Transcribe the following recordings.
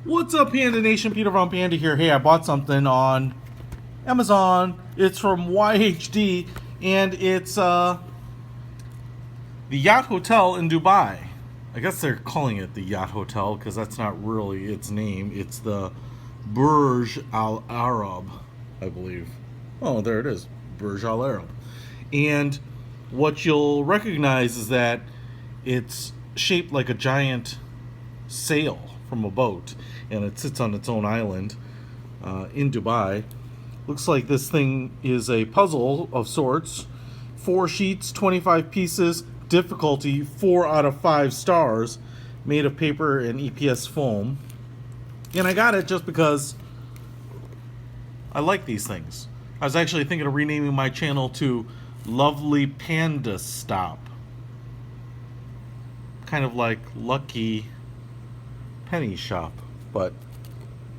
What's up, Panda Nation? Peter from Panda here. Hey, I bought something on Amazon. It's from YHD, and it's the Yacht Hotel in Dubai. I guess they're calling it the Yacht Hotel because that's not really its name. It's the Burj Al Arab, I believe. Oh, there it is, Burj Al Arab. And what you'll recognize is that it's shaped like a giant sail from a boat, and it sits on its own island in Dubai. Looks like this thing is a puzzle of sorts. 4 sheets, 25 pieces, difficulty 4 out of 5 stars, made of paper and EPS foam. And I got it just because I like these things. I was actually thinking of renaming my channel to Lovely Panda Stop. Kind of like Lucky Penny Shop, but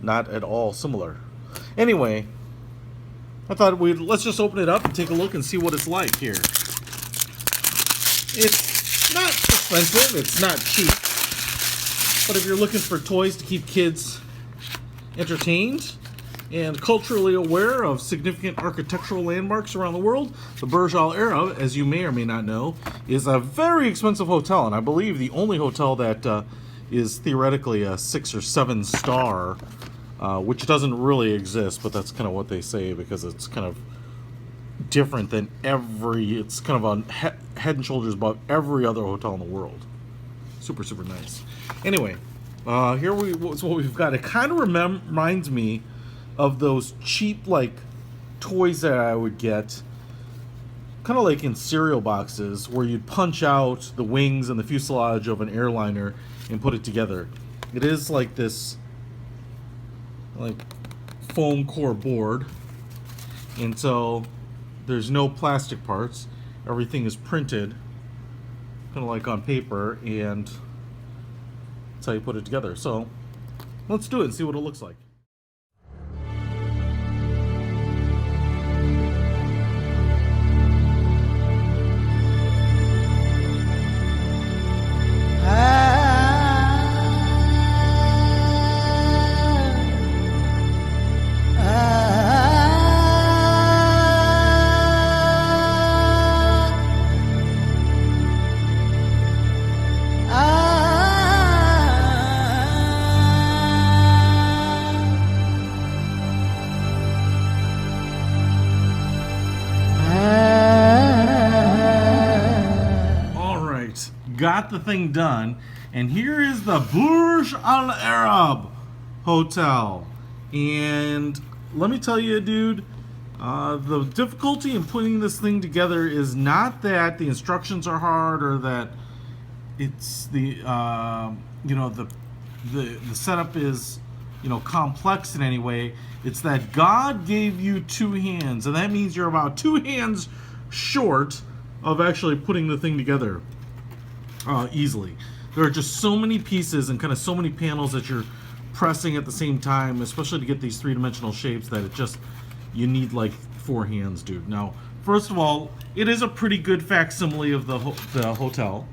not at all similar. Anyway, I thought let's just open it up and take a look and see what it's like here. It's not expensive, it's not cheap, but if you're looking for toys to keep kids entertained and culturally aware of significant architectural landmarks around the world, the Burj Al Arab, as you may or may not know, is a very expensive hotel, and I believe the only hotel that is theoretically a 6 or 7 star, which doesn't really exist, but that's kind of what they say because it's kind of different than it's kind of on head and shoulders above every other hotel in the world. Super, super nice. Anyway, what's what we've got. It kind of reminds me of those cheap, like, toys that I would get, kind of like in cereal boxes, where you'd punch out the wings and the fuselage of an airliner and put it together. It is like this, like, foam core board, and so there's no plastic parts. Everything is printed, kind of like on paper, and that's how you put it together. So let's do it and see what it looks like. Got the thing done, and here is the Burj Al Arab Hotel. And let me tell you, dude, the difficulty in putting this thing together is not that the instructions are hard or that it's the setup is complex in any way. It's that God gave you 2 hands, and that means you're about 2 hands short of actually putting the thing together. Easily. There are just so many pieces and kind of so many panels that you're pressing at the same time, especially to get these 3-dimensional shapes, that you need like 4 hands, dude. Now, first of all, it is a pretty good facsimile of the hotel.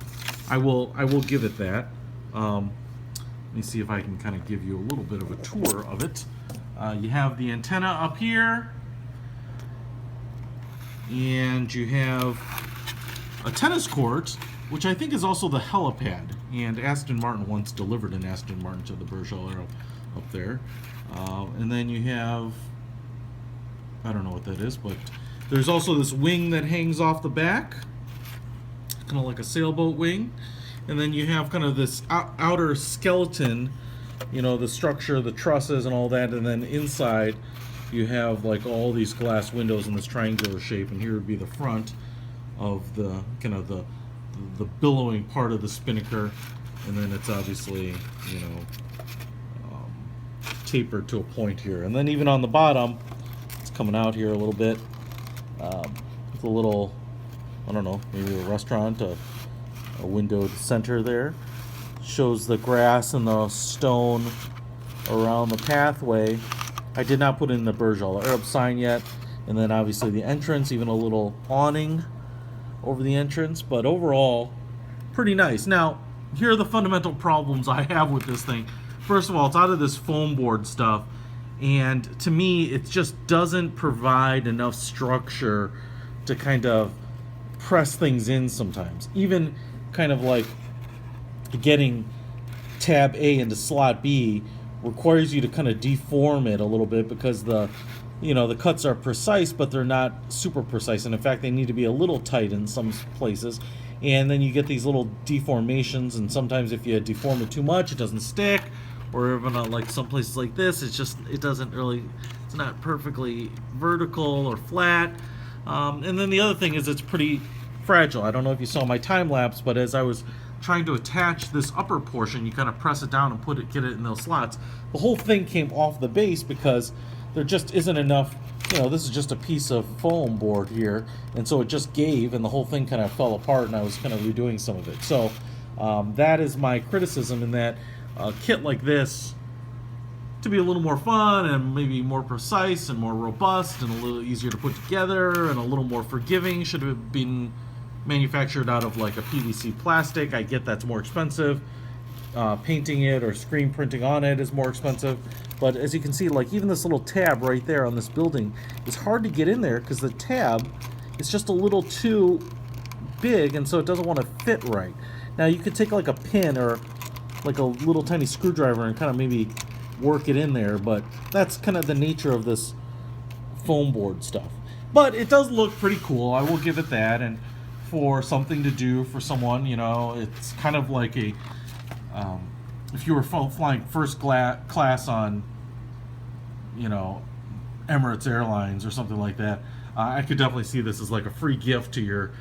I will give it that. Let me see if I can kind of give you a little bit of a tour of it. You have the antenna up here, and you have a tennis court, which I think is also the helipad, and Aston Martin once delivered an Aston Martin to the Burj Al Arab up there. And then you have, I don't know what that is, but there's also this wing that hangs off the back, kind of like a sailboat wing. And then you have kind of this outer skeleton, the structure, the trusses and all that, and then inside you have like all these glass windows in this triangular shape, and here would be the front of the kind of the billowing part of the spinnaker, and then it's obviously tapered to a point here, and then even on the bottom it's coming out here a little bit with a little, I don't know, maybe a restaurant, a windowed center there. Shows the grass and the stone around the pathway. I did not put in the Burj Al Arab sign yet, and then obviously the entrance, even a little awning over the entrance, but overall pretty nice. Now, here are the fundamental problems I have with this thing. first of all, it's out of this foam board stuff, and to me, it just doesn't provide enough structure to kind of press things in sometimes. Even kind of like getting tab A into slot B requires you to kind of deform it a little bit, because the cuts are precise, but they're not super precise, and in fact they need to be a little tight in some places. And then you get these little deformations, and sometimes if you deform it too much, it doesn't stick. Or even like some places like this, it's not perfectly vertical or flat. And then the other thing is it's pretty fragile. I don't know if you saw my time lapse, but as I was trying to attach this upper portion, you kind of press it down and get it in those slots. The whole thing came off the base because there just isn't enough. This is just a piece of foam board here, and so it just gave, and the whole thing kind of fell apart, and I was kind of redoing some of it. So that is my criticism, in that a kit like this, to be a little more fun and maybe more precise and more robust and a little easier to put together and a little more forgiving, should have been manufactured out of like a PVC plastic. I get that's more expensive. Painting it or screen printing on it is more expensive. But as you can see, like even this little tab right there on this building is hard to get in there because the tab is just a little too big, and so it doesn't want to fit right. Now you could take like a pin or like a little tiny screwdriver and kind of maybe work it in there, but that's kind of the nature of this foam board stuff. But it does look pretty cool, I will give it that. And for something to do for someone, it's kind of like a if you were flying first class on Emirates Airlines or something like that, I could definitely see this as like a free gift to your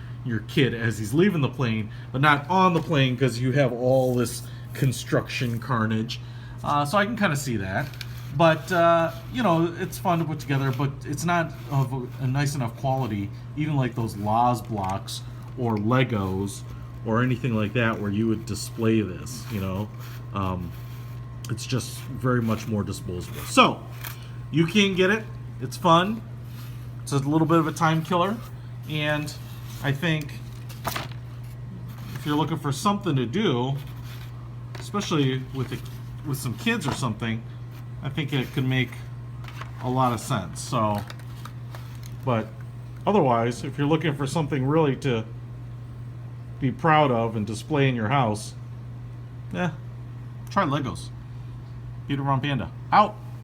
kid as he's leaving the plane, but not on the plane, because you have all this construction carnage. So I can kind of see that. But it's fun to put together, but it's not of a nice enough quality, even like those Loz blocks or Legos or anything like that where you would display this. It's just very much more disposable. So you can get it. It's fun. It's a little bit of a time killer, and I think if you're looking for something to do, especially with some kids or something, I think it could make a lot of sense. So, but otherwise, if you're looking for something really to be proud of and display in your house, try Legos. Peter Von Panda out.